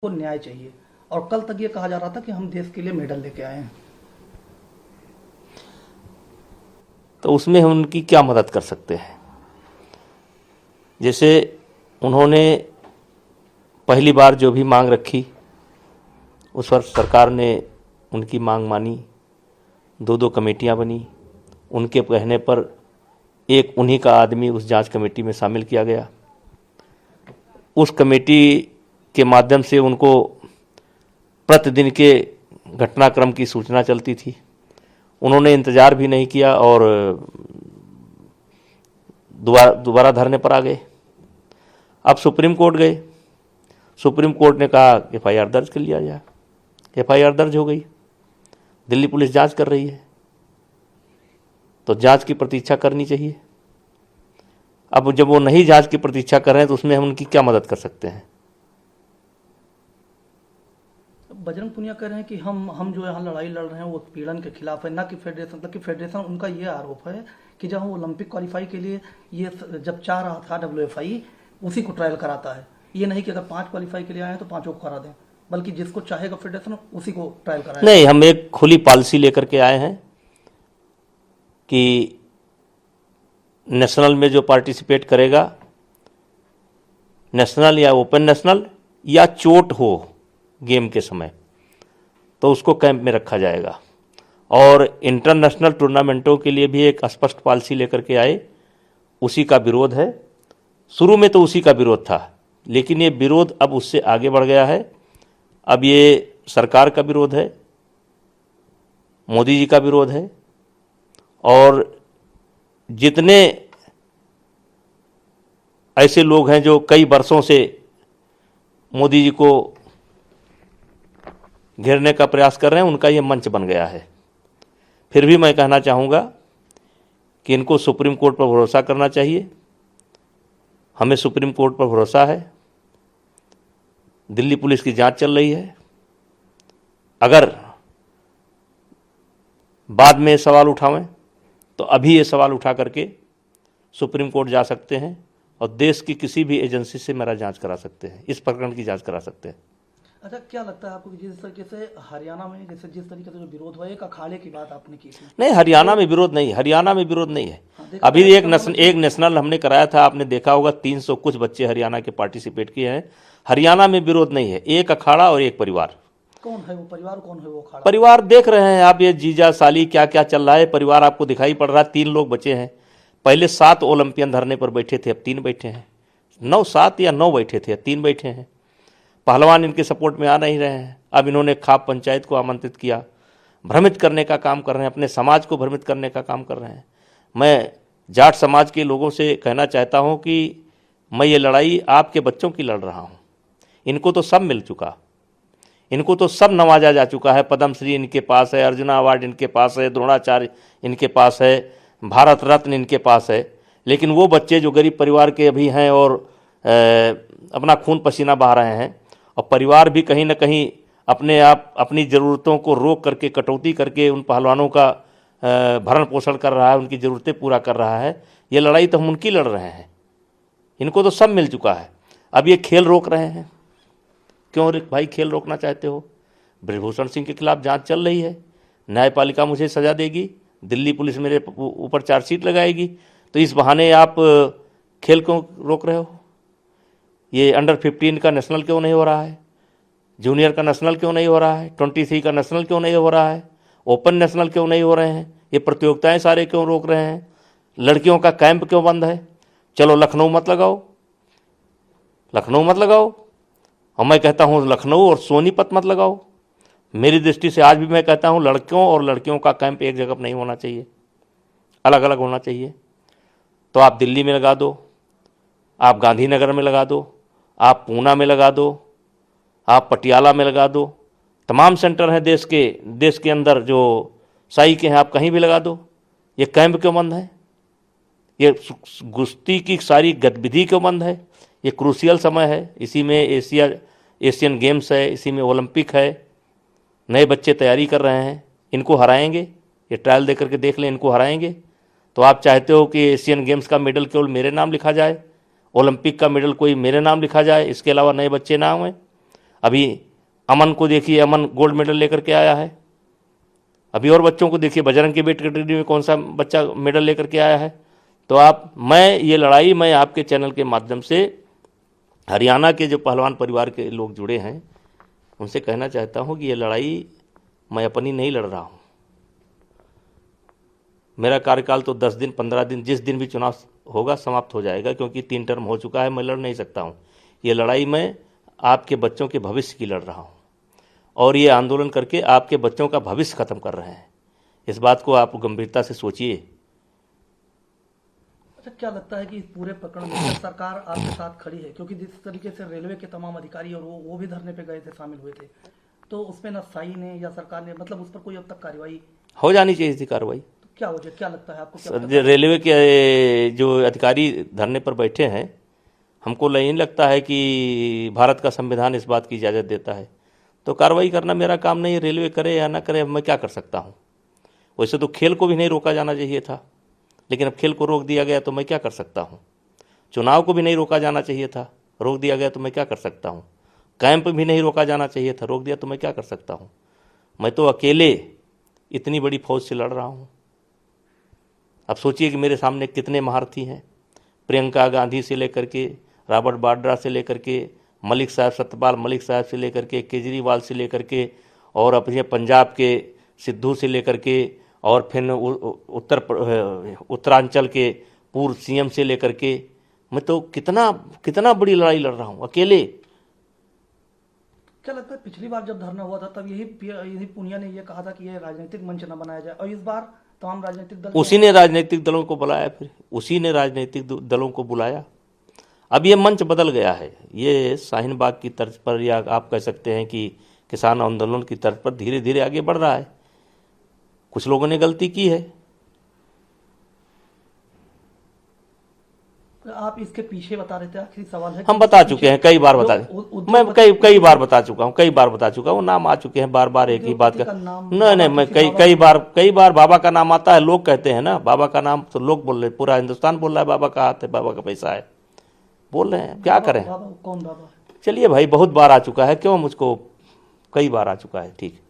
को न्याय चाहिए। और कल तक ये कहा जा रहा था कि हम देश के लिए मेडल लेके आए हैं। तो उसमें हम उनकी क्या मदद कर सकते हैं। जैसे उन्होंने पहली बार जो भी मांग रखी उस पर सरकार ने उनकी मांग मानी, दो कमेटियां बनी। उनके कहने पर एक उन्हीं का आदमी उस जांच कमेटी में शामिल किया गया। उस कमेटी के माध्यम से उनको प्रतिदिन के घटनाक्रम की सूचना चलती थी। उन्होंने इंतज़ार भी नहीं किया और दोबारा धरने पर आ गए। अब सुप्रीम कोर्ट गए। सुप्रीम कोर्ट ने कहा FIR दर्ज कर लिया जाए। FIR दर्ज हो गई। दिल्ली पुलिस जांच कर रही है, तो जांच की प्रतीक्षा करनी चाहिए। अब जब वो नहीं जांच की प्रतीक्षा कर रहे हैं तो उसमें हम उनकी क्या मदद कर सकते हैं। बजरंग पुनिया कह रहे हैं कि हम जो यहाँ लड़ाई लड़ रहे हैं वो उत्पीड़न के खिलाफ है, ना कि फेडरेशन। मतलब कि फेडरेशन, उनका ये आरोप है कि जब हम ओलंपिक क्वालिफाई के लिए ये जब चाह रहा था WFI, उसी को ट्रायल कराता है। ये नहीं कि अगर 5 क्वालिफाई के लिए आए हैं तो 5 को करा दें, बल्कि जिसको चाहेगा फेडरेशन उसी को ट्रायल कराए। नहीं, हम एक खुली पॉलिसी लेकर के आए हैं कि नेशनल में जो पार्टिसिपेट करेगा, नेशनल या ओपन नेशनल या चोट हो गेम के समय, तो उसको कैंप में रखा जाएगा। और इंटरनेशनल टूर्नामेंटों के लिए भी एक स्पष्ट पॉलिसी लेकर के आए। उसी का विरोध है। शुरू में तो उसी का विरोध था, लेकिन ये विरोध अब उससे आगे बढ़ गया है। अब ये सरकार का विरोध है, मोदी जी का विरोध है। और जितने ऐसे लोग हैं जो कई वर्षों से मोदी जी को घेरने का प्रयास कर रहे हैं, उनका ये मंच बन गया है। फिर भी मैं कहना चाहूँगा कि इनको सुप्रीम कोर्ट पर भरोसा करना चाहिए। हमें सुप्रीम कोर्ट पर भरोसा है। दिल्ली पुलिस की जांच चल रही है। अगर बाद में सवाल उठावें तो अभी ये सवाल उठा करके सुप्रीम कोर्ट जा सकते हैं और देश की किसी भी एजेंसी से मेरा जांच करा सकते हैं, इस प्रकरण की जांच करा सकते हैं। अच्छा, क्या लगता है आपको कि जिस तरीके से हरियाणा में जिस तरीके से जो विरोध हुआ, एक अखाड़े की बात आपने की थी? नहीं, हरियाणा में विरोध नहीं, हरियाणा में विरोध नहीं है। अभी एक नेशनल हमने कराया था, आपने देखा होगा, 300 कुछ बच्चे हरियाणा के पार्टिसिपेट किए हैं। हरियाणा में विरोध नहीं है। एक अखाड़ा और एक परिवार। कौन है वो परिवार, कौन है वो अखाड़ा? परिवार देख रहे हैं आप, ये जीजा साली क्या क्या चल रहा है। परिवार आपको दिखाई पड़ रहा है। 3 लोग बचे हैं। पहले 7 ओलंपियन धरने पर बैठे थे, अब 3 बैठे हैं। 7 या 9 बैठे थे, 3 बैठे हैं। पहलवान इनके सपोर्ट में आ नहीं रहे हैं। अब इन्होंने खाप पंचायत को आमंत्रित किया। भ्रमित करने का काम कर रहे हैं, अपने समाज को भ्रमित करने का काम कर रहे हैं। मैं जाट समाज के लोगों से कहना चाहता हूं कि मैं ये लड़ाई आपके बच्चों की लड़ रहा हूं। इनको तो सब मिल चुका, इनको तो सब नवाजा जा चुका है। पद्मश्री इनके पास है, अर्जुना अवार्ड इनके पास है, द्रोणाचार्य इनके पास है, भारत रत्न इनके पास है। लेकिन वो बच्चे जो गरीब परिवार के अभी हैं और अपना खून पसीना बहा रहे हैं, और परिवार भी कहीं ना कहीं अपने आप अपनी ज़रूरतों को रोक करके, कटौती करके उन पहलवानों का भरण पोषण कर रहा है, उनकी ज़रूरतें पूरा कर रहा है। ये लड़ाई तो हम उनकी लड़ रहे हैं। इनको तो सब मिल चुका है। अब ये खेल रोक रहे हैं। क्यों भाई खेल रोकना चाहते हो? ब्रजभूषण सिंह के खिलाफ जांच चल रही है। न्यायपालिका मुझे सज़ा देगी, दिल्ली पुलिस मेरे ऊपर चार्जशीट लगाएगी। तो इस बहाने आप खेल क्यों रोक रहे हो? ये अंडर 15 का नेशनल क्यों नहीं हो रहा है? जूनियर का नेशनल क्यों नहीं हो रहा है? 23 का नेशनल क्यों नहीं हो रहा है? ओपन नेशनल क्यों नहीं हो रहे हैं? ये प्रतियोगिताएं सारे क्यों रोक रहे हैं? लड़कियों का कैंप क्यों बंद है? चलो लखनऊ मत लगाओ, लखनऊ मत लगाओ। और मैं कहता हूँ लखनऊ और सोनीपत मत लगाओ। मेरी दृष्टि से आज भी मैं कहता हूँ लड़कियों और लड़कियों का कैंप एक जगह पर नहीं होना चाहिए, अलग अलग होना चाहिए। तो आप दिल्ली में लगा दो, आप गांधीनगर में लगा दो, आप पूना में लगा दो, आप पटियाला में लगा दो। तमाम सेंटर हैं देश के अंदर जो साई के हैं, आप कहीं भी लगा दो। ये कैंप क्यों बंद है? ये कुश्ती की सारी गतिविधि क्यों बंद है? ये क्रूशियल समय है। इसी में एशियन गेम्स है, इसी में ओलंपिक है। नए बच्चे तैयारी कर रहे हैं, इनको हराएंगे। ये ट्रायल दे करके देख लें, इनको हराएंगे। तो आप चाहते हो कि एशियन गेम्स का मेडल केवल मेरे नाम लिखा जाए, ओलंपिक का मेडल कोई मेरे नाम लिखा जाए, इसके अलावा नए बच्चे ना हुए? अभी अमन को देखिए, अमन गोल्ड मेडल लेकर के आया है। अभी और बच्चों को देखिए, बजरंग की वेट कैटेगरी में कौन सा बच्चा मेडल लेकर के आया है। तो मैं ये लड़ाई मैं आपके चैनल के माध्यम से हरियाणा के जो पहलवान परिवार के लोग जुड़े हैं उनसे कहना चाहता हूँ कि ये लड़ाई मैं अपनी नहीं लड़ रहा हूँ। मेरा कार्यकाल तो 10 दिन 15 दिन, जिस दिन भी चुनाव होगा समाप्त हो जाएगा, क्योंकि 3 टर्म हो चुका है, मैं लड़ नहीं सकता हूँ। ये लड़ाई मैं आपके बच्चों के भविष्य की लड़ रहा हूँ और ये आंदोलन करके आपके बच्चों का भविष्य खत्म कर रहे हैं। इस बात को आप गंभीरता से सोचिए। अच्छा, क्या लगता है कि इस पूरे प्रकरण में सरकार आपके साथ खड़ी है? क्योंकि जिस तरीके से रेलवे के तमाम अधिकारी और वो भी धरने पे गए थे, शामिल हुए थे, तो उसमें ना साई ने या सरकार ने मतलब उस पर कोई अब तक कार्रवाई हो जानी चाहिए थी कार्रवाई। तो क्या वजह, क्या लगता है आपको? रेलवे के जो अधिकारी धरने पर बैठे हैं, हमको नहीं लगता है कि भारत का संविधान इस बात की इजाज़त देता है। तो कार्रवाई करना मेरा काम नहीं है, रेलवे करे या ना करे, मैं क्या कर सकता हूँ। वैसे तो खेल को भी नहीं रोका जाना चाहिए था, लेकिन अब खेल को रोक दिया गया तो मैं क्या कर सकता हूँ। चुनाव को भी नहीं रोका जाना चाहिए था, रोक दिया गया तो मैं क्या कर सकता हूँ। कैंप भी नहीं रोका जाना चाहिए था, रोक दिया तो मैं क्या कर सकता हूँ। मैं तो अकेले इतनी बड़ी फौज से लड़ रहा हूँ। अब सोचिए कि मेरे सामने कितने महारथी हैं, प्रियंका गांधी से लेकर के, रॉबर्ट वाड्रा से लेकर के, मलिक साहब, सत्यपाल मलिक साहब से लेकर के, केजरीवाल से लेकर के, और अपने पंजाब के सिद्धू से लेकर के, और फिर उत्तरांचल के पूर्व सीएम से लेकर के। मैं तो कितना बड़ी लड़ाई लड़ रहा हूँ अकेले। क्या लगता है पिछली बार जब धरना हुआ था तब यही पूनिया ने ये कहा था कि ये राजनीतिक मंच न बनाया जाए, और इस बार तमाम राजनीतिक दल, उसी ने राजनीतिक दलों को बुलाया, फिर उसी ने राजनीतिक दलों को बुलाया। अब ये मंच बदल गया है, ये शाहीन बाग की तर्ज पर, या आप कह सकते हैं कि किसान आंदोलन की तर्ज पर धीरे धीरे आगे बढ़ रहा है। कुछ लोगों ने गलती की है। आप इसके पीछे बता रहे थे, आखिरी सवाल है। हम बता चुके हैं, कई बार बता, मैं कई बार बता चुका हूँ, कई बार बता चुका हूँ। नाम आ चुके हैं, बार बार एक ही बात का। नहीं, मैं कई बार बाबा का नाम आता है। लोग कहते हैं ना बाबा का नाम, तो लोग बोल रहे, पूरा हिंदुस्तान बोल रहा है बाबा का हाथ है, बाबा का पैसा है, बोल रहे हैं, क्या करें। कौन बाबा? चलिए भाई, बहुत बार आ चुका है, क्यों मुझको, कई बार आ चुका है। ठीक।